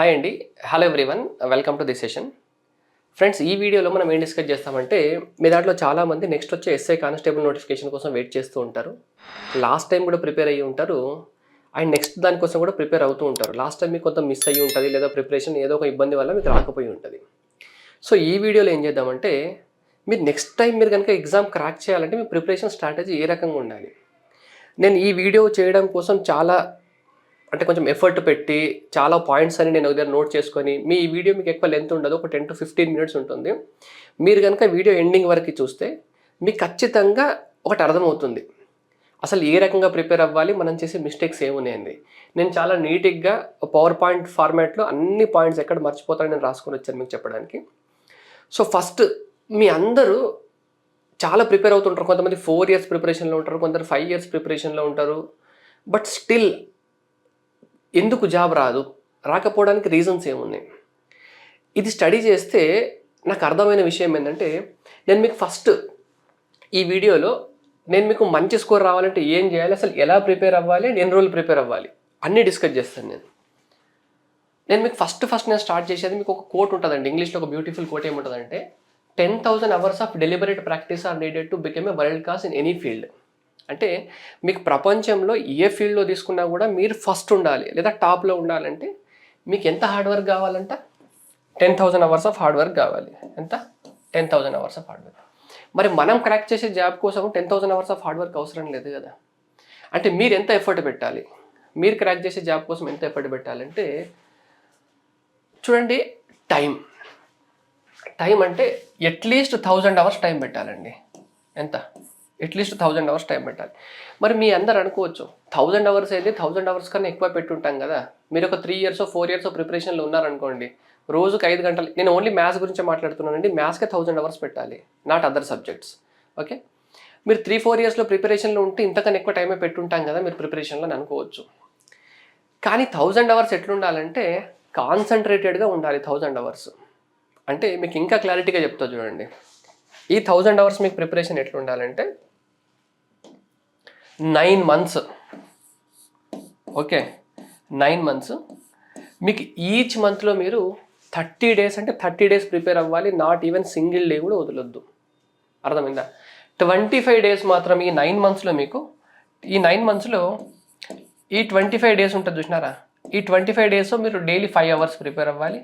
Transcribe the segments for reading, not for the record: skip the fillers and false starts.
Hi అండి. Hello everyone. Welcome to this session. Friends, ఈ వీడియోలో మనం ఏం డిస్కస్ చేస్తామంటే, మీ దాంట్లో చాలామంది నెక్స్ట్ వచ్చే ఎస్ఐ కానిస్టేబుల్ నోటిఫికేషన్ కోసం వెయిట్ చేస్తూ ఉంటారు. లాస్ట్ టైం కూడా ప్రిపేర్ అయ్యి ఉంటారు. అండ్ నెక్స్ట్ దానికోసం కూడా ప్రిపేర్ అవుతూ ఉంటారు. లాస్ట్ టైం మీకు కొంత మిస్ అయ్యి ఉంటుంది, లేదా ప్రిపరేషన్ ఏదో ఒక ఇబ్బంది వల్ల మీకు రాకపోయి ఉంటుంది. సో ఈ వీడియోలో ఏం చేద్దామంటే, మీరు నెక్స్ట్ టైం మీరు కనుక ఎగ్జామ్ క్రాక్ చేయాలంటే మీ ప్రిపరేషన్ స్ట్రాటజీ ఏ రకంగా ఉండాలి. నేను ఈ వీడియో చేయడం కోసం కొంచెం ఎఫర్ట్ పెట్టి చాలా పాయింట్స్ అని నేను దగ్గర నోట్ చేసుకొని, ఈ వీడియో మీకు ఎక్కువ లెంత్ ఉండదు, ఒక 10 to 15 మినిట్స్ ఉంటుంది. మీరు కనుక వీడియో ఎండింగ్ వరకు చూస్తే మీకు ఖచ్చితంగా ఒకటి అర్థమవుతుంది, అసలు ఏ రకంగా ప్రిపేర్ అవ్వాలి, మనం చేసే మిస్టేక్స్ ఏమున్నాయండి. నేను చాలా నీట్గా పవర్ పాయింట్ ఫార్మాట్లో అన్ని పాయింట్స్ ఎక్కడ మర్చిపోతానని నేను రాసుకొని వచ్చాను మీకు చెప్పడానికి. సో ఫస్ట్, మీ అందరూ చాలా ప్రిపేర్ అవుతుంటారు. కొంతమంది 4 years ప్రిపరేషన్లో ఉంటారు, కొందరు 5 years ప్రిపరేషన్లో ఉంటారు. బట్ స్టిల్ ఎందుకు జాబ్ రాకపోవడానికి రీజన్స్ ఏమున్నాయి? ఇది స్టడీ చేస్తే నాకు అర్థమైన విషయం ఏంటంటే, నేను మీకు ఫస్ట్ ఈ వీడియోలో నేను మీకు మంచి స్కోర్ రావాలంటే ఏం చేయాలి, అసలు ఎలా ప్రిపేర్ అవ్వాలి, ఎన్ని రోజులు ప్రిపేర్ అవ్వాలి అన్నీ డిస్కస్ చేస్తాను. నేను మీకు ఫస్ట్ నేను స్టార్ట్ చేసేది, మీకు ఒక కోట్ ఉంటుందండి ఇంగ్లీష్లో, ఒక బ్యూటిఫుల్ కోట్ ఏముంటుందంటే, 10,000 hours of deliberate practice are needed to become a world class in any field. అంటే మీకు ప్రపంచంలో ఏ ఫీల్డ్లో తీసుకున్నా కూడా మీరు ఫస్ట్ ఉండాలి, లేదా టాప్లో ఉండాలంటే మీకు ఎంత హార్డ్ వర్క్ కావాలంట? 10,000 hours ఆఫ్ హార్డ్ వర్క్ కావాలి. ఎంత? 10,000 hours ఆఫ్ హార్డ్ వర్క్. మరి మనం క్రాక్ చేసే జాబ్ కోసం 10,000 hours ఆఫ్ హార్డ్ వర్క్ అవసరం లేదు కదా. అంటే మీరు ఎంత ఎఫర్ట్ పెట్టాలి, మీరు క్రాక్ చేసే జాబ్ కోసం ఎంత ఎఫర్ట్ పెట్టాలంటే, చూడండి, టైం అంటే అట్లీస్ట్ 1000 hours టైం పెట్టాలండి. ఎంత? అట్లీస్ట్ 1000 hours టైం పెట్టాలి. మరి మీ అందరు అనుకోవచ్చు, 1000 hours అయితే 1000 hours కన్నా ఎక్కువ పెట్టుంటాం కదా. మీరు ఒక 3 years 4 years ప్రిపరేషన్లో ఉన్నారనుకోండి, రోజుకి 5 గంటలు, నేను ఓన్లీ మ్యాథ్స్ గురించి మాట్లాడుతున్నానండి, మ్యాథ్స్కే 1000 hours పెట్టాలి, నాట్ అదర్ సబ్జెక్ట్స్. ఓకే, మీరు 3-4 yearsలో ప్రిపరేషన్లో ఉంటే ఇంతకన్నా ఎక్కువ టైమే పెట్టుంటాం కదా మీరు ప్రిపరేషన్లో అని అనుకోవచ్చు. కానీ 1000 hours ఎట్లుండాలంటే కాన్సన్ట్రేటెడ్గా ఉండాలి. 1000 hours అంటే మీకు ఇంకా క్లారిటీగా చెప్తా చూడండి. ఈ 1000 hours మీకు ప్రిపరేషన్ ఎట్లా ఉండాలంటే 9 months. Okay, 9 months. మీకు ఈచ్ మంత్లో మీరు 30 days అంటే 30 days ప్రిపేర్ అవ్వాలి, నాట్ ఈవెన్ సింగిల్ డే కూడా వదలొద్దు. అర్థమైందా? 25 days మాత్రం ఈ 9 monthsలో మీకు, ఈ 9 monthsలో ఈ 25 days ఉంటుంది చూసినారా, ఈ 25 days మీరు డైలీ 5 hours ప్రిపేర్ అవ్వాలి,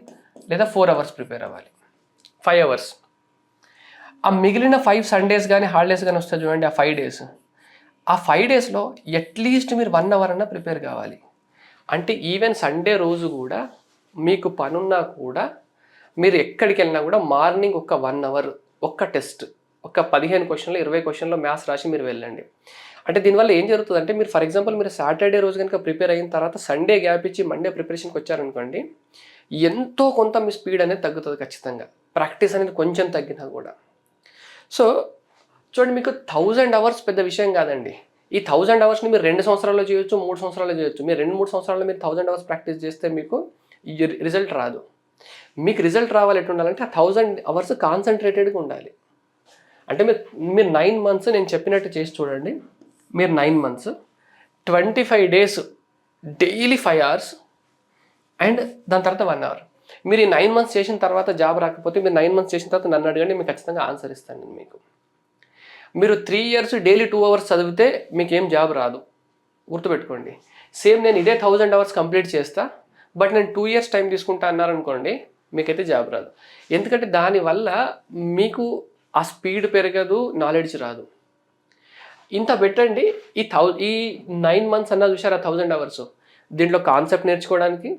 లేదా 4 hours ప్రిపేర్ అవ్వాలి. 5 hours. ఆ మిగిలిన 5 Sundays కానీ హాలిడేస్ కానీ వస్తాయి చూడండి, ఆ 5 days, ఆ 5 daysలో అట్లీస్ట్ మీరు 1 hour అన్నా ప్రిపేర్ కావాలి. అంటే ఈవెన్ సండే రోజు కూడా మీకు పనున్నా కూడా మీరు ఎక్కడికి వెళ్ళినా కూడా మార్నింగ్ ఒక 1 hour ఒక్క టెస్ట్, ఒక 15 questions 20 questions మ్యాథ్స్ రాసి మీరు వెళ్ళండి. అంటే దీనివల్ల ఏం జరుగుతుందంటే, మీరు ఫర్ ఎగ్జాంపుల్ మీరు సాటర్డే రోజు కనుక ప్రిపేర్ అయిన తర్వాత సండే గ్యాప్ ఇచ్చి మండే ప్రిపరేషన్కి వచ్చారనుకోండి, ఎంతో కొంత మీ స్పీడ్ అనేది తగ్గుతుంది ఖచ్చితంగా, ప్రాక్టీస్ అనేది కొంచెం తగ్గినా కూడా. సో చూడండి, మీకు 1000 hours పెద్ద విషయం కాదండి. ఈ 1000 hoursని మీరు 2 సంవత్సరాల్లో చేయొచ్చు, 3 సంవత్సరాల్లో చేయొచ్చు. మీరు 2-3 సంవత్సరాల్లో మీరు 1000 hours ప్రాక్టీస్ చేస్తే మీకు రిజల్ట్ రాదు. మీకు రిజల్ట్ రావాలి ఎట్లా ఉండాలంటే, ఆ 1000 hours కాన్సన్ట్రేటెడ్గా ఉండాలి. అంటే మీరు 9 months నేను చెప్పినట్టు చేసి చూడండి. మీరు 9 months 25 days daily 5 hours and దాని తర్వాత 1 hour. మీరు ఈ 9 months చేసిన తర్వాత జాబ్ రాకపోతే, మీరు 9 months చేసిన తర్వాత నన్ను అడగండి, మీకు ఖచ్చితంగా ఆన్సర్ ఇస్తాను నేను మీకు. మీరు 3 years డైలీ 2 hours చదివితే మీకేం జాబ్ రాదు, గుర్తుపెట్టుకోండి. సేమ్ నేను ఇదే 1000 hours కంప్లీట్ చేస్తా, బట్ నేను 2 years టైం తీసుకుంటా అన్నారనుకోండి, మీకైతే జాబ్ రాదు. ఎందుకంటే దానివల్ల మీకు ఆ స్పీడ్ పెరగదు, నాలెడ్జ్ రాదు. ఇంత పెట్టండి. ఈ 9 months అన్నా చూసారా 1000 hours, దీంట్లో కాన్సెప్ట్ నేర్చుకోవడానికి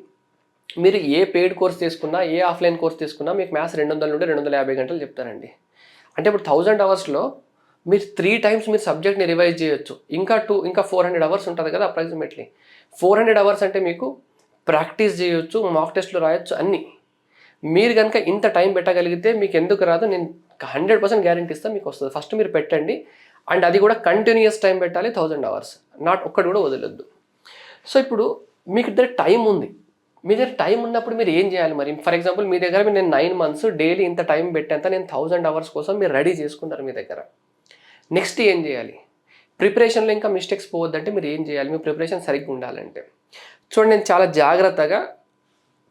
మీరు ఏ పెయిడ్ కోర్స్ తీసుకున్నా, ఏ ఆఫ్లైన్ కోర్స్ తీసుకున్నా మీకు మ్యాథ్స్ 200 నుండి 250 గంటలు చెప్తారండి. అంటే ఇప్పుడు 1000 hoursలో మీరు 3 times మీరు సబ్జెక్ట్ని రివైజ్ చేయొచ్చు. ఇంకా 400 hours ఉంటుంది కదా అప్రాక్సిమేట్లీ. 400 hours అంటే మీకు ప్రాక్టీస్ చేయొచ్చు, మాక్ టెస్ట్లు రాయొచ్చు, అన్నీ. మీరు కనుక ఇంత టైం పెట్టగలిగితే మీకు ఎందుకు రాదు, నేను 100% గ్యారెంటీ ఇస్తాను, మీకు వస్తుంది. ఫస్ట్ మీరు పెట్టండి, అండ్ అది కూడా కంటిన్యూస్ టైం పెట్టాలి. 1000 hours, నాట్ ఒక్కటి కూడా వదలొద్దు. సో ఇప్పుడు మీకు దగ్గర టైం ఉంది. మీ దగ్గర టైం ఉన్నప్పుడు మీరు ఏం చేయాలి మరి? ఫర్ ఎగ్జాంపుల్ మీ దగ్గర నేను 9 months డైలీ ఇంత టైం పెట్టేంత నేను 1000 hours కోసం మీరు రెడీ చేసుకున్నారు మీ దగ్గర. నెక్స్ట్ ఏం చేయాలి? ప్రిపరేషన్లో ఇంకా మిస్టేక్స్ పోవద్దంటే మీరు ఏం చేయాలి? మీ ప్రిపరేషన్ సరిగ్గా ఉండాలంటే చూడండి, నేను చాలా జాగ్రత్తగా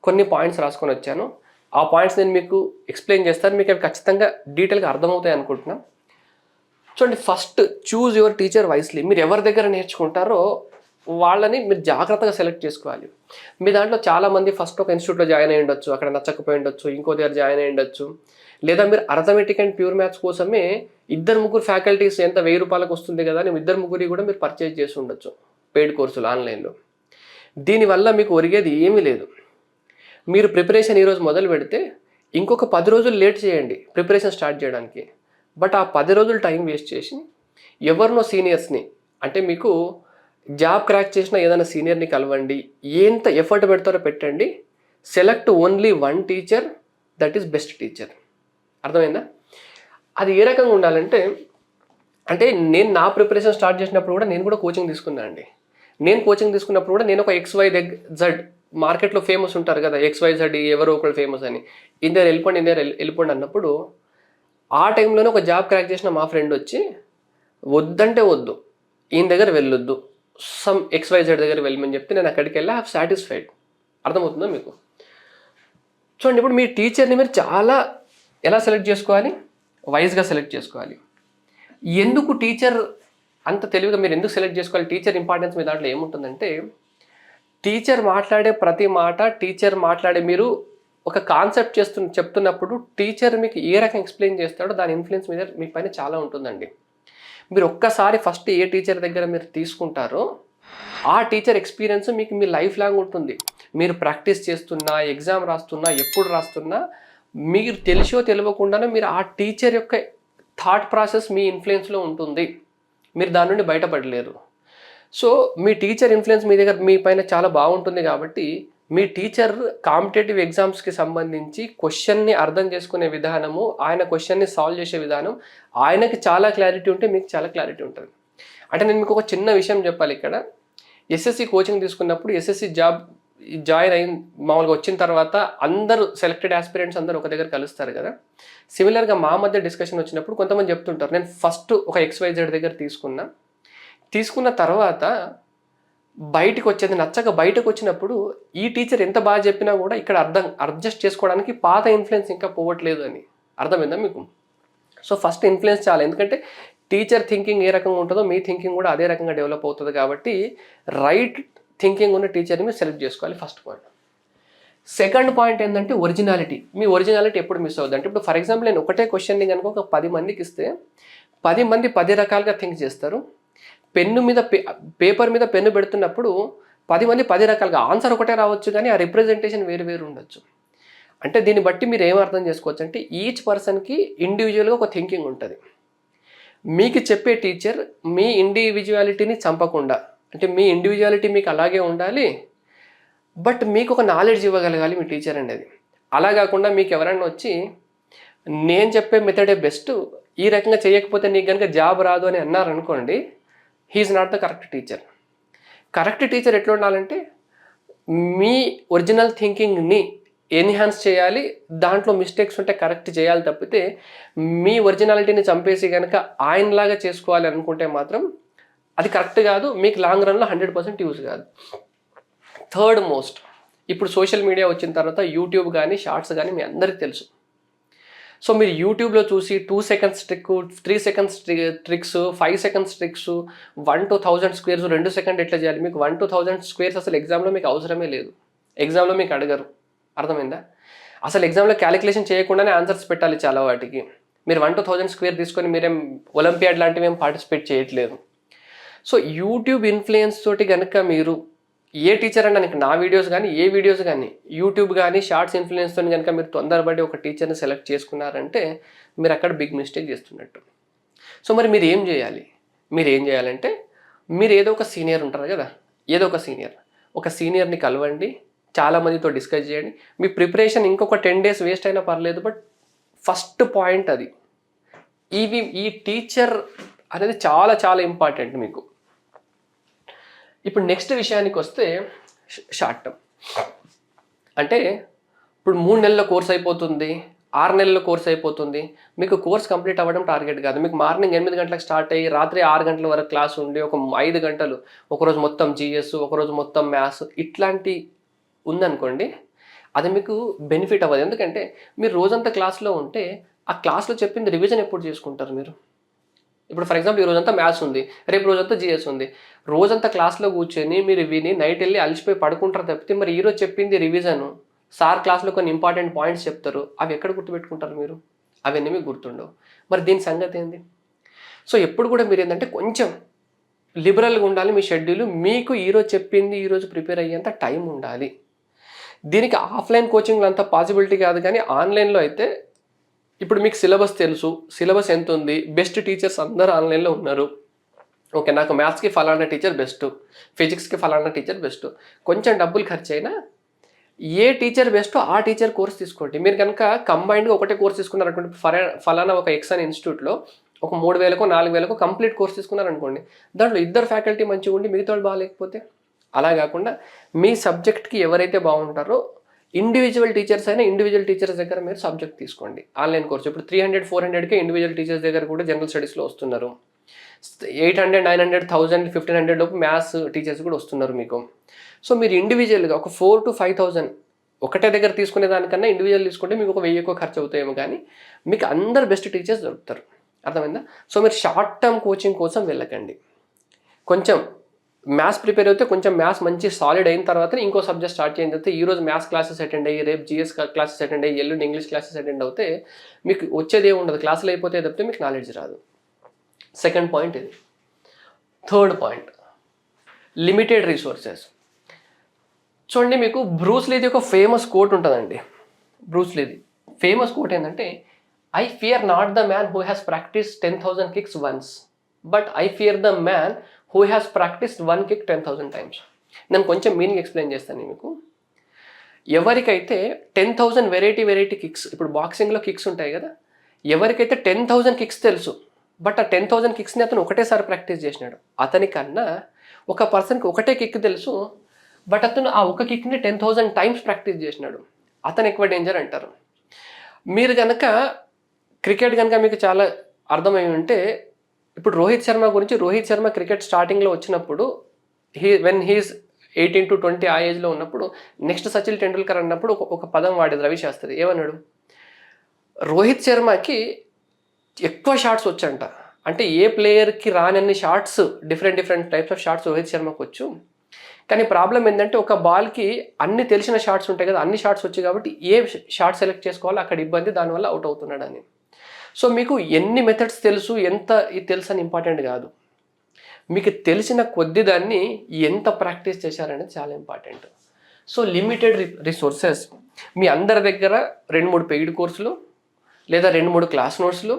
కొన్ని పాయింట్స్ రాసుకొని వచ్చాను. ఆ పాయింట్స్ నేను మీకు ఎక్స్ప్లెయిన్ చేస్తాను. మీకు అవి ఖచ్చితంగా డీటెయిల్గా అర్థమవుతాయి అనుకుంటున్నాను. చూడండి, first choose your teacher wisely. మీరు ఎవరి దగ్గర నేర్చుకుంటారో వాళ్ళని మీరు జాగ్రత్తగా సెలెక్ట్ చేసుకోవాలి. మీ దాంట్లో చాలామంది ఫస్ట్ ఒక ఇన్స్టిట్యూట్లో జాయిన్ అయ్యి ఉండొచ్చు, అక్కడ నచ్చకపోయి ఉండొచ్చు, ఇంకో దగ్గర జాయిన్ అయ్యి ఉండొచ్చు. లేదా మీరు అర్థమెటిక్ అండ్ ప్యూర్ మ్యాథ్స్ కోసమే 2-3 ఫ్యాకల్టీస్ ఎంత 1000 రూపాయలకు వస్తుంది కదా అని 2-3 కూడా మీరు పర్చేజ్ చేసి ఉండొచ్చు పెయిడ్ కోర్సులు ఆన్లైన్లో. దీనివల్ల మీకు ఒరిగేది ఏమీ లేదు. మీరు ప్రిపరేషన్ ఈరోజు మొదలు పెడితే ఇంకొక 10 రోజులు లేట్ చేయండి ప్రిపరేషన్ స్టార్ట్ చేయడానికి. బట్ ఆ 10 రోజులు టైం వేస్ట్ చేసి ఎవరినో సీనియర్స్ని, అంటే మీకు జాబ్ క్రాక్ చేసిన ఏదైనా సీనియర్ని కలవండి, ఎంత ఎఫర్ట్ పెడతారో పెట్టండి. Select only 1 teacher, that is best teacher. అర్థమైందా? అది ఏ రకంగా ఉండాలంటే, అంటే నేను నా ప్రిపరేషన్ స్టార్ట్ చేసినప్పుడు కూడా నేను కూడా కోచింగ్ తీసుకున్నాను అండి. నేను కోచింగ్ తీసుకున్నప్పుడు కూడా నేను ఒక XYZ మార్కెట్లో ఫేమస్ ఉంటారు కదా, XYZ ఎవరో ఒకరు ఫేమస్ అని, ఇందరు వెళ్ళిపోండి అన్నప్పుడు ఆ టైంలోనే ఒక జాబ్ క్రాక్ చేసిన మా ఫ్రెండ్ వచ్చి వద్దంటే వద్దు, ఈయన దగ్గర వెళ్ళొద్దు, సమ్ XYZ దగ్గర వెళ్ళమని చెప్తే నేను అక్కడికి వెళ్ళి హ్యావ్ సాటిస్ఫైడ్. అర్థమవుతుందా మీకు? చూడండి, ఇప్పుడు మీ టీచర్ని మీరు చాలా ఎలా సెలెక్ట్ చేసుకోవాలి? వైజ్గా సెలెక్ట్ చేసుకోవాలి. ఎందుకు టీచర్ అంత తెలివిగా మీరు ఎందుకు సెలెక్ట్ చేసుకోవాలి? టీచర్ ఇంపార్టెన్స్ మీ దాంట్లో ఏముంటుందంటే, టీచర్ మాట్లాడే ప్రతి మాట, టీచర్ మాట్లాడే మీరు ఒక కాన్సెప్ట్ చెప్తున్నప్పుడు టీచర్ మీకు ఏ రకంగా ఎక్స్ప్లెయిన్ చేస్తాడో దాని ఇన్ఫ్లుయెన్స్ మీద మీ పైన చాలా ఉంటుందండి. మీరు ఒక్కసారి ఫస్ట్ ఏ టీచర్ దగ్గర మీరు తీసుకుంటారో ఆ టీచర్ ఎక్స్పీరియన్స్ మీకు మీ లైఫ్ లాంగ్ ఉంటుంది. మీరు ప్రాక్టీస్ చేస్తున్నా, ఎగ్జామ్ రాస్తున్నా, ఎప్పుడు రాస్తున్నా మీరు తెలిసో తెలియకుండానే మీరు ఆ టీచర్ యొక్క థాట్ ప్రాసెస్ మీ ఇన్ఫ్లుయెన్స్లో ఉంటుంది. మీరు దాని నుండి బయటపడలేరు. సో మీ టీచర్ ఇన్ఫ్లుయెన్స్ మీ పైన చాలా బాగుంటుంది. కాబట్టి మీ టీచర్ కాంపిటేటివ్ ఎగ్జామ్స్కి సంబంధించి క్వశ్చన్ని అర్థం చేసుకునే విధానము, ఆయన క్వశ్చన్ని సాల్వ్ చేసే విధానం, ఆయనకి చాలా క్లారిటీ ఉంటే మీకు చాలా క్లారిటీ ఉంటుంది. అంటే నేను మీకు ఒక చిన్న విషయం చెప్పాలి ఇక్కడ. SSC కోచింగ్ తీసుకున్నప్పుడు SSC జాయిన్ అయిన మామూలుగా వచ్చిన తర్వాత అందరూ సెలెక్టెడ్ ఆస్పిరెంట్స్ అందరూ ఒక దగ్గర కలుస్తారు కదా. సిమిలర్గా మా మధ్య డిస్కషన్ వచ్చినప్పుడు కొంతమంది చెప్తుంటారు, నేను ఫస్ట్ ఒక XYZ దగ్గర తీసుకున్న తర్వాత బయటకు వచ్చేది నచ్చక బయటకు వచ్చినప్పుడు ఈ టీచర్ ఎంత బాగా చెప్పినా కూడా ఇక్కడ అడ్జస్ట్ చేసుకోవడానికి పాత ఇన్ఫ్లుయెన్స్ ఇంకా పోవట్లేదు అని. అర్థమైందా మీకు? సో ఫస్ట్ ఇన్ఫ్లుయెన్స్ చాలా, ఎందుకంటే టీచర్ థింకింగ్ ఏ రకంగా ఉంటుందో మీ థింకింగ్ కూడా అదే రకంగా డెవలప్ అవుతుంది. కాబట్టి రైట్ థింకింగ్ ఉన్న టీచర్ని మీరు సెలెక్ట్ చేసుకోవాలి, ఫస్ట్ పాయింట్. సెకండ్ పాయింట్ ఏంటంటే ఒరిజినాలిటీ. మీ ఒరిజినాలిటీ ఎప్పుడు మిస్ అవుతుంది అంటే, ఇప్పుడు ఫర్ ఎగ్జాంపుల్ నేను ఒకటే క్వశ్చన్ని కనుక ఒక 10 మందికి ఇస్తే 10 మంది 10 రకాలుగా థింక్ చేస్తారు. పేపర్ మీద పెన్ను పెడుతున్నప్పుడు 10 మంది 10 రకాలుగా ఆన్సర్ ఒకటే రావచ్చు, కానీ ఆ రిప్రజెంటేషన్ వేరు ఉండొచ్చు. అంటే దీన్ని బట్టి మీరు ఏం అర్థం చేసుకోవచ్చు అంటే, ఈచ్ పర్సన్కి ఇండివిజువల్గా ఒక థింకింగ్ ఉంటుంది. మీకు చెప్పే టీచర్ మీ ఇండివిజువాలిటీని చంపకుండా, అంటే మీ ఇండివిజువాలిటీ మీకు అలాగే ఉండాలి, బట్ మీకు ఒక నాలెడ్జ్ ఇవ్వగలగాలి మీ టీచర్ అనేది. అలా కాకుండా మీకు ఎవరైనా వచ్చి నేను చెప్పే మెథడే బెస్ట్, ఈ రకంగా చేయకపోతే నీకు కనుక జాబ్ రాదు అని అన్నారనుకోండి, he's not the correct teacher. Correct teacher ఎట్లా ఉండాలంటే, మీ ఒరిజినల్ థింకింగ్ని ఎన్హాన్స్ చేయాలి, దాంట్లో మిస్టేక్స్ ఉంటే కరెక్ట్ చేయాలి తప్పితే మీ ఒరిజినాలిటీని చంపేసి కనుక ఆయనలాగా చేసుకోవాలి అనుకుంటే మాత్రం అది కరెక్ట్ కాదు, మీకు లాంగ్ రన్లో 100% యూజ్ కాదు. థర్డ్ మోస్ట్, ఇప్పుడు సోషల్ మీడియా వచ్చిన తర్వాత యూట్యూబ్ కానీ షార్ట్స్ కానీ మీ అందరికీ తెలుసు. సో మీరు యూట్యూబ్లో చూసి 2 seconds trick, 3 seconds tricks, 5 seconds tricks, 1 to 1000 squares 2 second ఎట్లా చేయాలి, మీకు 1 to 1000 స్క్వేర్స్ అసలు ఎగ్జామ్లో మీకు అవసరమే లేదు, ఎగ్జామ్లో మీకు అడగరు. అర్థమైందా? అసలు ఎగ్జామ్లో క్యాలిక్యులేషన్ చేయకుండానే ఆన్సర్స్ పెట్టాలి చాలా వాటికి. మీరు 1 to 1000 స్క్వేర్ తీసుకొని మీరేం ఒలింపియాడ్ లాంటివి ఏం పార్టిసిపేట్ చేయట్లేదు. సో యూట్యూబ్ ఇన్ఫ్లుయెన్స్ తోటి కనుక మీరు ఏ టీచర్ అన్నా, నా వీడియోస్ కానీ ఏ వీడియోస్ కానీ యూట్యూబ్ కానీ షార్ట్స్ ఇన్ఫ్లుయెన్స్తో కనుక మీరు తొందరపడి ఒక టీచర్ని సెలెక్ట్ చేసుకున్నారంటే మీరు అక్కడ బిగ్ మిస్టేక్ చేస్తున్నట్టు. సో మరి మీరు ఏం చేయాలంటే, మీరు ఏదో ఒక సీనియర్ ఉంటారు కదా, ఒక సీనియర్ని కలవండి, చాలామందితో డిస్కస్ చేయండి. మీ ప్రిపరేషన్ ఇంకొక 10 days వేస్ట్ అయినా పర్లేదు, బట్ ఫస్ట్ పాయింట్ అది. ఈ టీచర్ అనేది చాలా చాలా ఇంపార్టెంట్ మీకు. ఇప్పుడు నెక్స్ట్ విషయానికి వస్తే షార్ట్ టర్మ్. అంటే ఇప్పుడు 3 నెలల కోర్స్ అయిపోతుంది, 6 నెలల కోర్స్ అయిపోతుంది, మీకు కోర్స్ కంప్లీట్ అవ్వడం టార్గెట్ కాదు. మీకు మార్నింగ్ 8 గంటలకు స్టార్ట్ అయ్యి రాత్రి 6 గంటల వరకు క్లాస్ ఉండి ఒక 5 గంటలు, ఒకరోజు మొత్తం GS, ఒకరోజు మొత్తం మ్యాథ్స్, ఇట్లాంటి ఉందనుకోండి, అది మీకు బెనిఫిట్ అవ్వదు. ఎందుకంటే మీరు రోజంతా క్లాస్లో ఉంటే ఆ క్లాస్లో చెప్పింది రివిజన్ ఎప్పుడు చేసుకుంటారు మీరు? ఇప్పుడు ఫర్ ఎగ్జాంపుల్ ఈ రోజంతా మ్యాథ్స్ ఉంది, రేపు రోజంతా జిఎస్ ఉంది. రోజంతా క్లాస్లో కూర్చొని మీరు విని నైట్ వెళ్ళి అలసిపోయి పడుకుంటారు తప్పితే మరి ఈరోజు చెప్పింది రివిజన్, సార్ క్లాస్లో కొన్ని ఇంపార్టెంట్ పాయింట్స్ చెప్తారు, అవి ఎక్కడ గుర్తుపెట్టుకుంటారు మీరు? అవన్నీ మీకు గుర్తుండవు. మరి దీని సంగతి ఏంది? సో ఎప్పుడు కూడా మీరు ఏంటంటే కొంచెం లిబరల్గా ఉండాలి మీ షెడ్యూల్. మీకు ఈరోజు చెప్పింది ఈరోజు ప్రిపేర్ అయ్యేంత టైం ఉండాలి. దీనికి ఆఫ్లైన్ కోచింగ్లో అంత పాసిబిలిటీ కాదు, కానీ ఆన్లైన్లో అయితే ఇప్పుడు మీకు సిలబస్ తెలుసు, సిలబస్ ఎంత ఉంది, బెస్ట్ టీచర్స్ అందరూ ఆన్లైన్లో ఉన్నారు. ఓకే, నాకు మ్యాథ్స్కి ఫలానా టీచర్ బెస్ట్, ఫిజిక్స్కి ఫలానా టీచర్ బెస్ట్. కొంచెం డబ్బులు ఖర్చు అయినా ఏ టీచర్ బెస్టో ఆ టీచర్ కోర్స్ తీసుకోండి. మీరు కనుక కంబైన్డ్గా ఒకటే కోర్స్ తీసుకున్నారనుకోండి, ఫలానా ఒక ఎక్సన్ ఇన్స్టిట్యూట్లో ఒక 3,000కో 4,000కో కంప్లీట్ కోర్స్ తీసుకున్నారనుకోండి, దాంట్లో ఇద్దరు ఫ్యాకల్టీ మంచిగా ఉండి మిగతా వాళ్ళు బాగాలేకపోతే, అలా కాకుండా మీ సబ్జెక్ట్కి ఎవరైతే బాగుంటారో ఇండివిజువల్ టీచర్స్ అయినా ఇండివిజువల్ టీచర్స్ దగ్గర మీరు సబ్జెక్ట్ తీసుకోండి. ఆన్లైన్ కోర్స్ ఇప్పుడు 300-400కే ఇండివిజువల్ టీచర్స్ దగ్గర కూడా జనరల్ స్టడీస్లో వస్తున్నారు. 800, 900, 1000, 1500 లోపు మ్యాథ్స్ టీచర్స్ కూడా వస్తున్నారు మీకు. సో మీరు ఇండివిజువల్గా ఒక 4,000 to 5,000 ఒకటే దగ్గర తీసుకునే దానికన్నా ఇండివిజువల్ తీసుకుంటే మీకు ఒక 1000 ఎక్కువ ఖర్చు అవుతాయేమో, కానీ మీకు అందరు బెస్ట్ టీచర్స్ దొరుకుతారు. అర్థమైందా? సో మీరు షార్ట్ టర్మ్ కోచింగ్ కోసం వెళ్ళకండి. కొంచెం మ్యాథ్స్ ప్రిపేర్ అయితే కొంచెం మ్యాథ్స్ మంచి సాలిడ్ అయిన తర్వాత ఇంకో సబ్జెక్ట్ స్టార్ట్ చేసిన తర్వాత ఈరోజు మ్యాథ్స్ క్లాసెస్ అటెండ్ అయ్యి, రేపు జిఎస్ క్లాసెస్ అటెండ్ అయ్యి, ఎల్లుండి ఇంగ్లీష్ క్లాసెస్ అటెండ్ అవుతే మీకు వచ్చేది ఏమి ఉండదు. క్లాసులు అయిపోతే తప్పితే మీకు నాలెడ్జ్ రాదు. సెకండ్ పాయింట్ ఇది. Third point, limited resources. చూడండి, మీకు బ్రూస్ లీది ఒక ఫేమస్ కోట్ ఉంటుందండి. బ్రూస్ లీది ఫేమస్ కోట్ ఏంటంటే, I fear not the man who has practice 10,000 kicks once, but I fear the man who has practised 1 kick 10,000 times. నేను కొంచెం మీనింగ్ ఎక్స్ప్లెయిన్ చేస్తాను మీకు. ఎవరికైతే 10,000 వెరైటీ కిక్స్, ఇప్పుడు బాక్సింగ్లో కిక్స్ ఉంటాయి కదా, ఎవరికైతే 10,000 కిక్స్ తెలుసు, బట్ ఆ 10,000 కిక్స్ని అతను ఒకటేసారి ప్రాక్టీస్ చేసినాడు, అతనికన్నా ఒక పర్సన్కి ఒకటే కిక్ తెలుసు, బట్ అతను ఆ ఒక కిక్ని 10,000 times ప్రాక్టీస్ చేసినాడు, అతను ఎక్కువ డేంజర్ అంటారు. మీరు కనుక క్రికెట్ కనుక మీకు చాలా అర్థమై ఉంటే, ఇప్పుడు రోహిత్ శర్మ క్రికెట్ స్టార్టింగ్లో వచ్చినప్పుడు వెన్ హీస్ 18 to 20 ఆ ఏజ్లో ఉన్నప్పుడు, నెక్స్ట్ సచిన్ టెండూల్కర్ అన్నప్పుడు ఒక పదం వాడేది రవి శాస్త్రి. ఏమన్నాడు? రోహిత్ శర్మకి ఎక్కువ షాట్స్ వచ్చంట, అంటే ఏ ప్లేయర్కి రానన్ని shots, different types of shots Rohit శర్మకు వచ్చు. కానీ ప్రాబ్లం ఏంటంటే ఒక బాల్కి అన్ని తెలిసిన షాట్స్ ఉంటాయి కదా, అన్ని షాట్స్ వచ్చాయి కాబట్టి ఏ షాట్ సెలెక్ట్ చేసుకోవాలో అక్కడ ఇబ్బంది, దానివల్ల అవుట్ అవుతున్నాడు అని. సో మీకు ఎన్ని మెథడ్స్ తెలుసు, ఎంత ఇది తెలుసు అని ఇంపార్టెంట్ కాదు, మీకు తెలిసిన కొద్ది దాన్ని ఎంత ప్రాక్టీస్ చేశారనేది చాలా ఇంపార్టెంట్. So limited resources. మీ అందరి దగ్గర 2-3 పెయిడ్ కోర్సులు లేదా 2-3 క్లాస్ నోట్స్లు,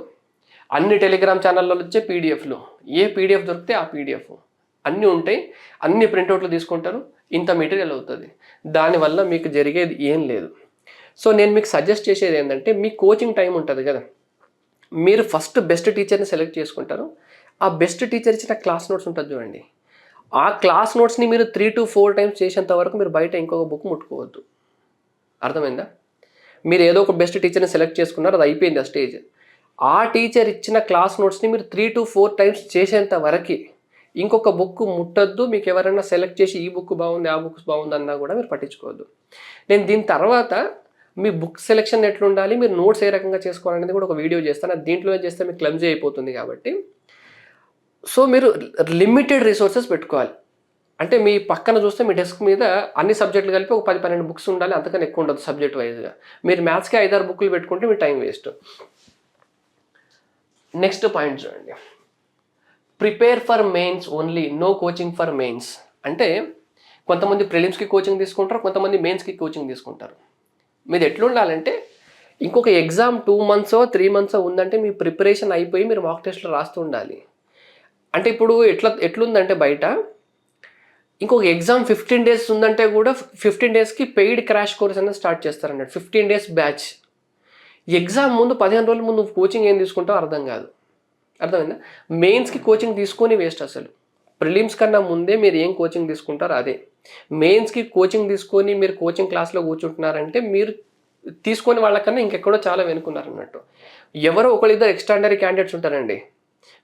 అన్ని టెలిగ్రామ్ ఛానల్లో వచ్చే పీడిఎఫ్లు, ఏ పీడిఎఫ్ దొరికితే ఆ పీడిఎఫ్ అన్నీ ఉంటాయి, అన్ని ప్రింట్అవుట్లు తీసుకుంటారు, ఇంత మెటీరియల్ అవుతుంది. దానివల్ల మీకు జరిగేది ఏం లేదు. సో నేను మీకు సజెస్ట్ చేసేది ఏంటంటే, మీ కోచింగ్ టైం ఉంటుంది కదా, మీరు ఫస్ట్ బెస్ట్ టీచర్ని సెలెక్ట్ చేసుకుంటారు. ఆ బెస్ట్ టీచర్ ఇచ్చిన క్లాస్ నోట్స్ ఉంటుంది చూడండి, ఆ క్లాస్ నోట్స్ని మీరు 3 to 4 times చేసేంత వరకు మీరు బయట ఇంకొక బుక్ ముట్టుకోవద్దు. అర్థమైందా? మీరు ఏదో ఒక బెస్ట్ టీచర్ని సెలెక్ట్ చేసుకున్నారు, అది అయిపోయింది ఆ స్టేజ్. ఆ టీచర్ ఇచ్చిన క్లాస్ నోట్స్ని మీరు 3 to 4 times చేసేంత వరకు ఇంకొక బుక్ ముట్టద్దు. మీకు ఎవరైనా సెలెక్ట్ చేసి ఈ బుక్ బాగుంది, ఆ బుక్స్ బాగుంది అన్నా కూడా మీరు పట్టించుకోవద్దు. నేను దీని తర్వాత మీ బుక్ సెలెక్షన్ ఎట్లుండాలి, మీరు నోట్స్ ఏ రకంగా చేసుకోవాలనేది కూడా ఒక వీడియో చేస్తాను. అది దీంట్లో చేస్తే మీకు క్లమ్జీ అయిపోతుంది కాబట్టి. సో మీరు లిమిటెడ్ రిసోర్సెస్ పెట్టుకోవాలి. అంటే మీ పక్కన చూస్తే మీ డెస్క్ మీద అన్ని సబ్జెక్టులు కలిపి ఒక 10-12 బుక్స్ ఉండాలి, అంతకన్నా ఎక్కువ ఉండదు సబ్జెక్ట్ వైజ్గా. మీరు మ్యాథ్స్కి 5-6 బుక్లు పెట్టుకుంటే మీ టైం వేస్ట్. నెక్స్ట్ పాయింట్ చూడండి, prepare for mains only, no coaching for mains. అంటే కొంతమంది ప్రిలిమ్స్కి కోచింగ్ తీసుకుంటారు, కొంతమంది మెయిన్స్కి కోచింగ్ తీసుకుంటారు. మీది ఎట్లుండాలంటే, ఇంకొక ఎగ్జామ్ 2 months 3 months ఉందంటే మీ ప్రిపరేషన్ అయిపోయి మీరు మాక్ టెస్ట్లో రాస్తూ ఉండాలి. అంటే ఇప్పుడు ఎట్లుందంటే బయట ఇంకొక ఎగ్జామ్ 15 days ఉందంటే కూడా 15 daysకి పెయిడ్ క్రాష్ కోర్స్ అనేది స్టార్ట్ చేస్తారన్నట్టు, 15 days బ్యాచ్. ఎగ్జామ్ ముందు 15 రోజుల ముందు కోచింగ్ ఏం తీసుకుంటావు అర్థం కాదు. అర్థమైందా? మెయిన్స్కి కోచింగ్ తీసుకొని వేస్ట్ అసలు. ప్రిలిమ్స్ కన్నా ముందే మీరు ఏం కోచింగ్ తీసుకుంటారో అదే. మెయిన్స్కి కోచింగ్ తీసుకొని మీరు కోచింగ్ క్లాస్లో కూర్చుంటున్నారంటే మీరు తీసుకొని వాళ్ళకన్నా ఇంకెక్కడో చాలా వెనుకున్నారు అన్నట్టు. ఎవరో ఒకళ్ళిద్దరు ఎక్స్ట్రాడినరీ క్యాండిడేట్స్ ఉంటారండి,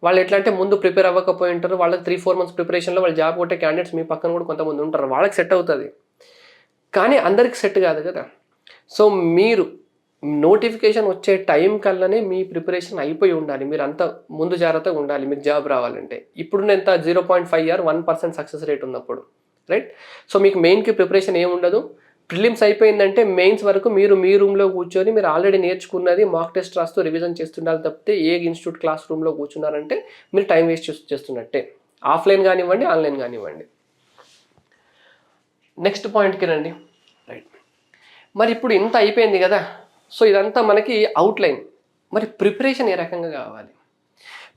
వాళ్ళు ఎట్లా అంటే ముందు ప్రిపేర్ అవ్వకపోయి ఉంటారు, వాళ్ళకి 3-4 months ప్రిపరేషన్లో వాళ్ళు జాబ్ కొట్టే క్యాండిడేట్స్ మీ పక్కన కూడా కొంతమంది ఉంటారు, వాళ్ళకి సెట్ అవుతుంది. కానీ అందరికి సెట్ కాదు కదా. సో మీరు నోటిఫికేషన్ వచ్చే టైం కల్లానే మీ ప్రిపరేషన్ అయిపోయి ఉండాలి. మీరు అంత ముందు జాగ్రత్తగా ఉండాలి మీకు జాబ్ రావాలంటే. ఇప్పుడున్న ఎంత 0.5 ఆర్ 1% సక్సెస్ రేట్ ఉన్నప్పుడు, రైట్? సో మీకు మెయిన్కి ప్రిపరేషన్ ఏముండదు. ప్రిలిమ్స్ అయిపోయిందంటే మెయిన్స్ వరకు మీరు మీ రూమ్లో కూర్చొని మీరు ఆల్రెడీ నేర్చుకున్నది మాక్ టెస్ట్ రాస్తూ రివిజన్ చేస్తుండాలి తప్పితే ఏ ఇన్స్టిట్యూట్ క్లాస్ రూమ్లో కూర్చున్నారంటే మీరు టైం వేస్ట్ చేస్తున్నట్టే. ఆఫ్లైన్ కానివ్వండి, ఆన్లైన్ కానివ్వండి. నెక్స్ట్ పాయింట్కి రండి. రైట్, మరి ఇప్పుడు ఇంత అయిపోయింది కదా, సో ఇదంతా మనకి అవుట్లైన్. మరి ప్రిపరేషన్ ఏ రకంగా కావాలి?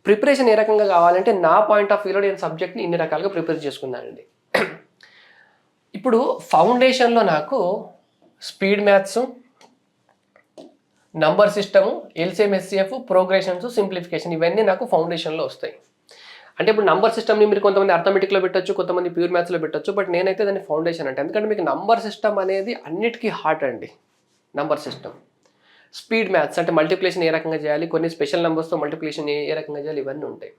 ప్రిపరేషన్ ఏ రకంగా కావాలంటే నా పాయింట్ ఆఫ్ వ్యూలో నేను సబ్జెక్ట్ని ఇన్ని రకాలుగా ప్రిపేర్ చేసుకున్నానండి. ఇప్పుడు ఫౌండేషన్లో నాకు speed maths, number system, LCM SCF, progressions, simplification ఇవన్నీ నాకు ఫౌండేషన్లో వస్తాయి. అంటే ఇప్పుడు నంబర్ సిస్టమ్ని మీరు కొంతమంది అర్థమెటిక్లో పెట్టచ్చు, కొంతమంది ప్యూర్ మ్యాథ్స్లో పెట్టచ్చు, బట్ నేనైతే దాన్ని ఫౌండేషన్ అంటే. ఎందుకంటే మీకు నంబర్ సిస్టమ్ అనేది అన్నిటికీ హార్ట్ అండి. నంబర్ సిస్టమ్, స్పీడ్ మ్యాథ్స్ అంటే మల్టిప్లికేషన్ ఏ రకంగా చేయాలి, కొన్ని స్పెషల్ నెంబర్స్తో మల్టిప్లికేషన్ ఏ రకంగా చేయాలి, ఇవన్నీ ఉంటాయి.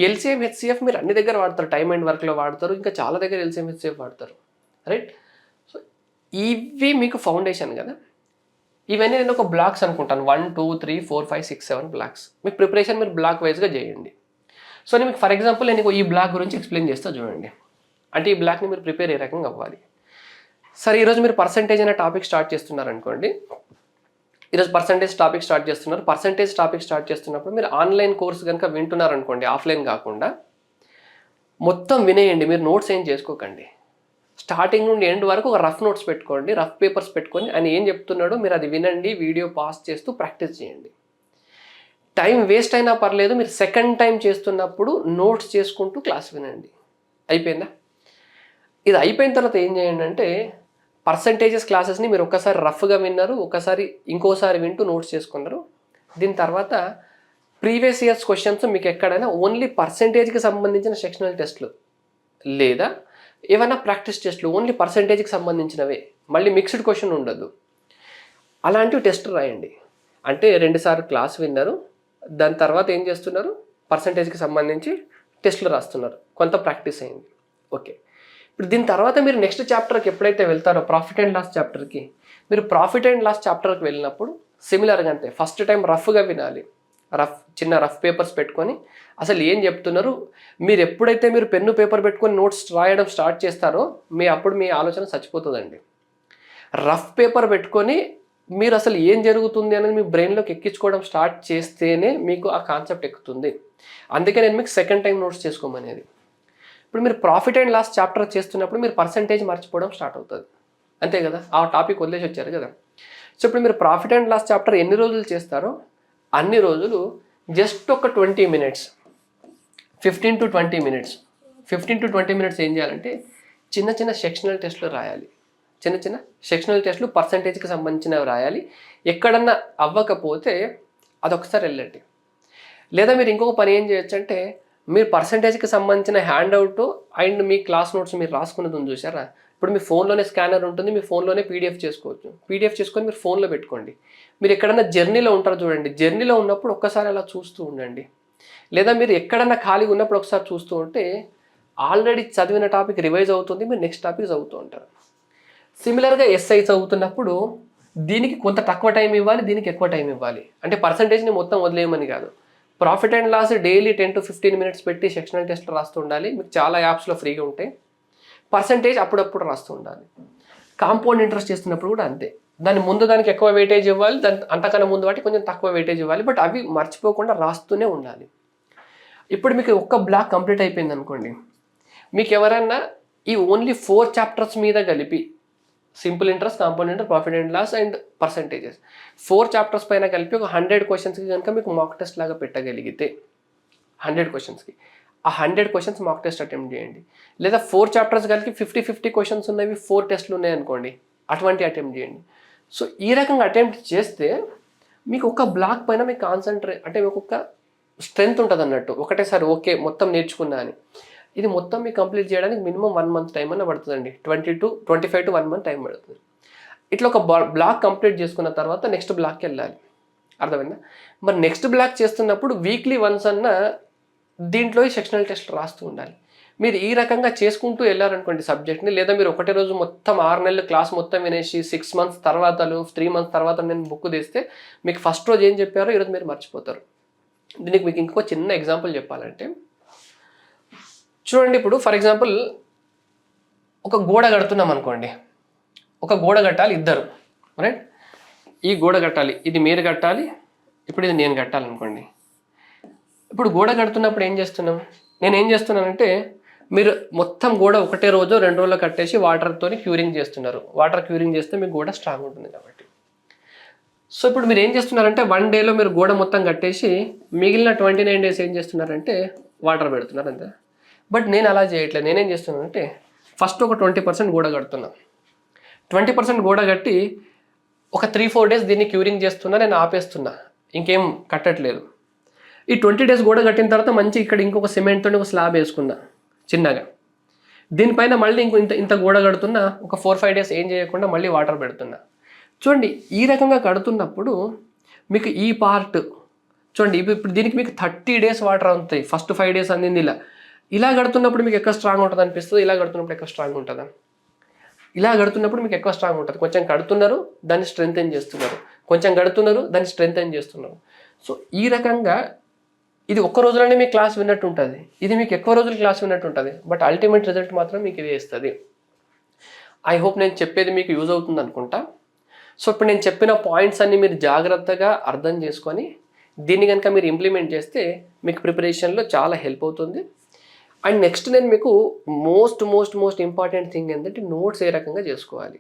ఎల్సిఎం హెచ్సిఎఫ్ మీరు అన్ని దగ్గర వాడతారు, టైమ్ అండ్ వర్క్లో వాడతారు, ఇంకా చాలా దగ్గర ఎల్సిఎం హెచ్సిఎఫ్ వాడతారు, రైట్? సో ఇవి మీకు ఫౌండేషన్ కదా. ఇవన్నీ నేను ఒక బ్లాక్స్ అనుకుంటాను, 1 2 3 4 5 6 7 బ్లాక్స్. మీకు ప్రిపరేషన్ మీరు బ్లాక్ వైజ్గా చేయండి. సో నేను మీకు ఫర్ ఎగ్జాంపుల్ నేను ఈ బ్లాక్ గురించి ఎక్స్ప్లెయిన్ చేస్తా చూడండి. అంటే ఈ బ్లాక్ని మీరు ప్రిపేర్ ఏ రకంగా అవ్వాలి. సరే, ఈరోజు మీరు పర్సంటేజ్ అనే టాపిక్ స్టార్ట్ చేస్తున్నారు అనుకోండి. ఈరోజు పర్సంటేజ్ టాపిక్ స్టార్ట్ చేస్తున్నారు. పర్సంటేజ్ టాపిక్ స్టార్ట్ చేస్తున్నప్పుడు మీరు ఆన్లైన్ కోర్స్ కనుక వింటున్నారు అనుకోండి, ఆఫ్లైన్ కాకుండా మొత్తం వినేయండి. మీరు నోట్స్ ఏం చేసుకోకండి. స్టార్టింగ్ నుండి ఎండ్ వరకు ఒక రఫ్ నోట్స్ పెట్టుకోండి, రఫ్ పేపర్స్ పెట్టుకొని ఆయన ఏం చెప్తున్నాడో మీరు అది వినండి, వీడియో పాస్ చేస్తూ ప్రాక్టీస్ చేయండి. టైం వేస్ట్ అయినా పర్లేదు, మీరు సెకండ్ టైం చేస్తున్నప్పుడు నోట్స్ చేసుకుంటూ క్లాస్ వినండి. అయిపోయిందా? ఇది అయిపోయిన తర్వాత ఏం చేయండి అంటే, పర్సంటేజెస్ క్లాసెస్ని మీరు ఒక్కసారి రఫ్గా విన్నారు, ఒకసారి ఇంకోసారి వింటూ నోట్స్ చేసుకున్నారు. దీని తర్వాత ప్రీవియస్ ఇయర్స్ క్వశ్చన్స్ మీకు ఎక్కడైనా ఓన్లీ పర్సంటేజ్కి సంబంధించిన సెక్షనల్ టెస్ట్లు లేదా ఏమైనా ప్రాక్టీస్ టెస్ట్లు ఓన్లీ పర్సంటేజ్కి సంబంధించినవే, మళ్ళీ మిక్స్డ్ క్వశ్చన్ ఉండదు, అలాంటివి టెస్ట్ రాయండి. అంటే 2 సార్లు క్లాస్ విన్నారు, దాని తర్వాత ఏం చేస్తున్నారు, పర్సంటేజ్కి సంబంధించి టెస్ట్లు రాస్తున్నారు, కొంత ప్రాక్టీస్ అయింది. ఓకే, ఇప్పుడు దీని తర్వాత మీరు నెక్స్ట్ చాప్టర్కి ఎప్పుడైతే వెళ్తారో ప్రాఫిట్ అండ్ లాస్ చాప్టర్కి, మీరు ప్రాఫిట్ అండ్ లాస్ చాప్టర్కి వెళ్ళినప్పుడు సిమిలర్గా అంతే, ఫస్ట్ టైం రఫ్గా వినాలి, చిన్న రఫ్ పేపర్స్ పెట్టుకొని అసలు ఏం చెప్తున్నారు. మీరు ఎప్పుడైతే మీరు పెన్ను పేపర్ పెట్టుకొని నోట్స్ రాయడం స్టార్ట్ చేస్తారో అప్పుడు మీ ఆలోచన చచ్చిపోతుందండి. రఫ్ పేపర్ పెట్టుకొని మీరు అసలు ఏం జరుగుతుంది అనేది మీ బ్రెయిన్లోకి ఎక్కించుకోవడం స్టార్ట్ చేస్తేనే మీకు ఆ కాన్సెప్ట్ ఎక్కుతుంది. అందుకే నేను మీకు సెకండ్ టైం నోట్స్ చేసుకోమనేది. ఇప్పుడు మీరు ప్రాఫిట్ అండ్ లాస్ చాప్టర్ చేస్తున్నప్పుడు మీరు పర్సంటేజ్ మర్చిపోవడం స్టార్ట్ అవుతుంది, అంతే కదా, ఆ టాపిక్ వదిలేసి వచ్చారు కదా. సో ఇప్పుడు మీరు ప్రాఫిట్ అండ్ లాస్ చాప్టర్ ఎన్ని రోజులు చేస్తారో అన్ని రోజులు జస్ట్ ఒక 20 minutes, 15 to 20 minutes, 15 to 20 minutes ఏం చేయాలంటే చిన్న చిన్న సెక్షనల్ టెస్ట్లు రాయాలి. చిన్న చిన్న సెక్షనల్ టెస్ట్లు పర్సంటేజ్కి సంబంధించినవి రాయాలి. ఎక్కడన్నా అవ్వకపోతే అదొకసారి వెళ్ళండి. లేదా మీరు ఇంకొక పని ఏం చేయొచ్చు అంటే, మీరు పర్సంటేజ్కి సంబంధించిన hand out and me class notes మీరు రాసుకున్నది ఉంది చూసారా, ఇప్పుడు మీ ఫోన్లోనే స్కానర్ ఉంటుంది, మీ ఫోన్లోనే పీడిఎఫ్ చేసుకోవచ్చు. పీడిఎఫ్ చేసుకొని మీరు ఫోన్లో పెట్టుకోండి. మీరు ఎక్కడన్నా జర్నీలో ఉంటారో చూడండి, జర్నీలో ఉన్నప్పుడు ఒక్కసారి అలా చూస్తూ ఉండండి. లేదా మీరు ఎక్కడన్నా ఖాళీగా ఉన్నప్పుడు ఒకసారి చూస్తూ ఉంటే ఆల్రెడీ చదివిన టాపిక్ రివైజ్ అవుతుంది, మీరు నెక్స్ట్ టాపిక్ చదువుతూ ఉంటారు. సిమిలర్గా ఎస్ఐ చదువుతున్నప్పుడు దీనికి కొంత తక్కువ టైం ఇవ్వాలి, దీనికి ఎక్కువ టైం ఇవ్వాలి. అంటే పర్సంటేజ్ని మొత్తం వదిలేయమని కాదు. Profit and loss daily 10 to 15 minutes పెట్టి సెక్షనల్ టెస్ట్లు రాస్తూ ఉండాలి. మీకు చాలా యాప్స్లో ఫ్రీగా ఉంటాయి. పర్సంటేజ్ అప్పుడప్పుడు రాస్తూ ఉండాలి. కాంపౌండ్ ఇంట్రెస్ట్ చేస్తున్నప్పుడు కూడా అంతే, దాని ముందు దానికి ఎక్కువ వెయిటేజ్ ఇవ్వాలి, దాని అంతకన్నా ముందు వాటి కొంచెం తక్కువ వెయిటేజ్ ఇవ్వాలి, బట్ అవి మర్చిపోకుండా రాస్తూనే ఉండాలి. ఇప్పుడు మీకు ఒక్క బ్లాక్ కంప్లీట్ అయిపోయింది అనుకోండి, మీకు ఎవరైనా ఈ ఓన్లీ 4 చాప్టర్స్ మీద కలిపి simple interest, compound interest, profit and loss and percentages 4 chapters పైన కలిపి ఒక 100 క్వశ్చన్స్కి కనుక మీకు మాక్ టెస్ట్ లాగా పెట్టగలిగితే 100 క్వశ్చన్స్కి ఆ 100 క్వశ్చన్స్ మాక్ టెస్ట్ అటెంప్ట్ చేయండి. లేదా 4 చాప్టర్స్ కలిపి 50 క్వశ్చన్స్ ఉన్నవి 4 టెస్ట్లు ఉన్నాయి అనుకోండి, అటువంటి అటెంప్ట్ చేయండి. సో ఈ రకంగా అటెంప్ట్ చేస్తే మీకు ఒక బ్లాక్ పైన మీకు కాన్సన్ట్రేట్ అంటే మీకు ఒక స్ట్రెంగ్త్ ఉంటుంది అన్నట్టు. ఒకటేసారి ఓకే మొత్తం నేర్చుకున్నా అని, ఇది మొత్తం మీకు కంప్లీట్ చేయడానికి మినిమం 1 month టైం అన్న పడుతుందండి. 25 to 1 month టైం పడుతుంది. ఇట్లా ఒక బ్లాక్ కంప్లీట్ చేసుకున్న తర్వాత నెక్స్ట్ బ్లాక్కి వెళ్ళాలి. అర్థమైందా? మరి నెక్స్ట్ బ్లాక్ చేస్తున్నప్పుడు వీక్లీ వన్స్ అన్న దీంట్లో సెక్షనల్ టెస్ట్ రాస్తూ ఉండాలి. మీరు ఈ రకంగా చేసుకుంటూ వెళ్ళారనుకోండి సబ్జెక్ట్ని, లేదా మీరు ఒకటే రోజు మొత్తం 6 నెలలు క్లాస్ మొత్తం వినేసి 6 మంత్స్ తర్వాత 3 మంత్స్ తర్వాత నేను బుక్ తీస్తే మీకు ఫస్ట్ రోజు ఏం చెప్పారో ఈరోజు మీరు మర్చిపోతారు. దీనికి మీకు ఇంకో చిన్న ఎగ్జాంపుల్ చెప్పాలంటే చూడండి, ఇప్పుడు ఫర్ ఎగ్జాంపుల్ ఒక గోడ కడుతున్నాం అనుకోండి, ఒక గోడ కట్టాలి ఇద్దరు, రైట్? ఈ గోడ కట్టాలి, ఇది మీరు కట్టాలి, ఇప్పుడు ఇది నేను కట్టాలనుకోండి. ఇప్పుడు గోడ కడుతున్నప్పుడు ఏం చేస్తున్నాం, నేను ఏం చేస్తున్నానంటే మీరు మొత్తం గోడ ఒకటే రోజు 2 రోజుల్లో కట్టేసి వాటర్తో క్యూరింగ్ చేస్తున్నారు. వాటర్ క్యూరింగ్ చేస్తే మీకు గోడ స్ట్రాంగ్ ఉంటుంది కాబట్టి. సో ఇప్పుడు మీరు ఏం చేస్తున్నారంటే 1 డేలో మీరు గోడ మొత్తం కట్టేసి మిగిలిన 29 డేస్ ఏం చేస్తున్నారంటే వాటర్ పెడుతున్నారు అంతే. బట్ నేను అలా చేయట్లేదు. నేనేం చేస్తున్నానంటే ఫస్ట్ ఒక 20% గోడ కడుతున్నా, 20% గోడ కట్టి ఒక 3-4 డేస్ దీన్ని క్యూరింగ్ చేస్తున్నా, నేను ఆపేస్తున్నా, ఇంకేం కట్టట్లేదు. ఈ 20 డేస్ గోడ కట్టిన తర్వాత మంచి ఇక్కడ ఇంకొక సిమెంట్తో ఒక స్లాబ్ వేసుకున్నా చిన్నగా, దీనిపైన మళ్ళీ ఇంత గోడ కడుతున్నా, ఒక 4-5 డేస్ ఏం చేయకుండా మళ్ళీ వాటర్ పెడుతున్నా. చూడండి, ఈ రకంగా కడుతున్నప్పుడు మీకు ఈ పార్ట్ చూడండి, ఇప్పుడు దీనికి మీకు 30 డేస్ వాటర్ అవుతాయి. ఫస్ట్ 5 డేస్ అందింది ఇలా కడుతున్నప్పుడు మీకు ఎక్కువ స్ట్రాంగ్ ఉంటుంది అనిపిస్తుంది, ఇలా కడుతున్నప్పుడు ఎక్కువ స్ట్రాంగ్ ఉంటుందా? ఇలా కడుతున్నప్పుడు మీకు ఎక్కువ స్ట్రాంగ్ ఉంటుంది. కొంచెం కడుతున్నారు, దాన్ని స్ట్రెంగ్తెన్ చేస్తున్నారు, కొంచెం కడుతున్నారు, దాన్ని స్ట్రెంగ్తెన్ చేస్తున్నారు. సో ఈ రకంగా ఇది ఒక్క రోజులోనే మీకు క్లాస్ విన్నట్టు ఉంటుంది, ఇది మీకు ఎక్కువ రోజులు క్లాస్ విన్నట్టు ఉంటుంది. బట్ అల్టిమేట్ రిజల్ట్ మాత్రం మీకు ఇదే ఇస్తుంది. ఐ హోప్ నేను చెప్పేది మీకు యూజ్ అవుతుంది అనుకుంటా. సో ఇప్పుడు నేను చెప్పిన పాయింట్స్ అన్ని మీరు జాగ్రత్తగా అర్థం చేసుకొని దీన్ని కనుక మీరు ఇంప్లిమెంట్ చేస్తే మీకు ప్రిపరేషన్లో చాలా హెల్ప్ అవుతుంది. అండ్ నెక్స్ట్ నేను మీకు మోస్ట్ ఇంపార్టెంట్ థింగ్ ఏంటంటే నోట్స్ ఏ రకంగా చేసుకోవాలి.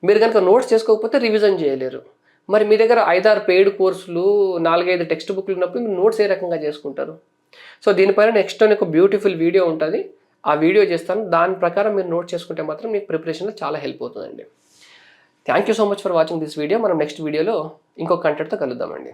మీరు కనుక నోట్స్ చేసుకోకపోతే రివిజన్ చేయలేరు. మరి మీ దగ్గర 5-6 పెయిడ్ కోర్సులు, 4-5 టెక్స్ట్ బుక్లు ఉన్నప్పుడు మీరు నోట్స్ ఏ రకంగా చేసుకుంటారు? సో దీనిపైన నెక్స్ట్ ఒక బ్యూటిఫుల్ వీడియో ఉంటుంది, ఆ వీడియో చేస్తాను. దాని ప్రకారం మీరు నోట్ చేసుకుంటే మాత్రం మీకు ప్రిపరేషన్లో చాలా హెల్ప్ అవుతుందండి. Thank you so much for watching this video. మనం నెక్స్ట్ వీడియోలో ఇంకొక కంటెంట్తో కలుద్దామండి.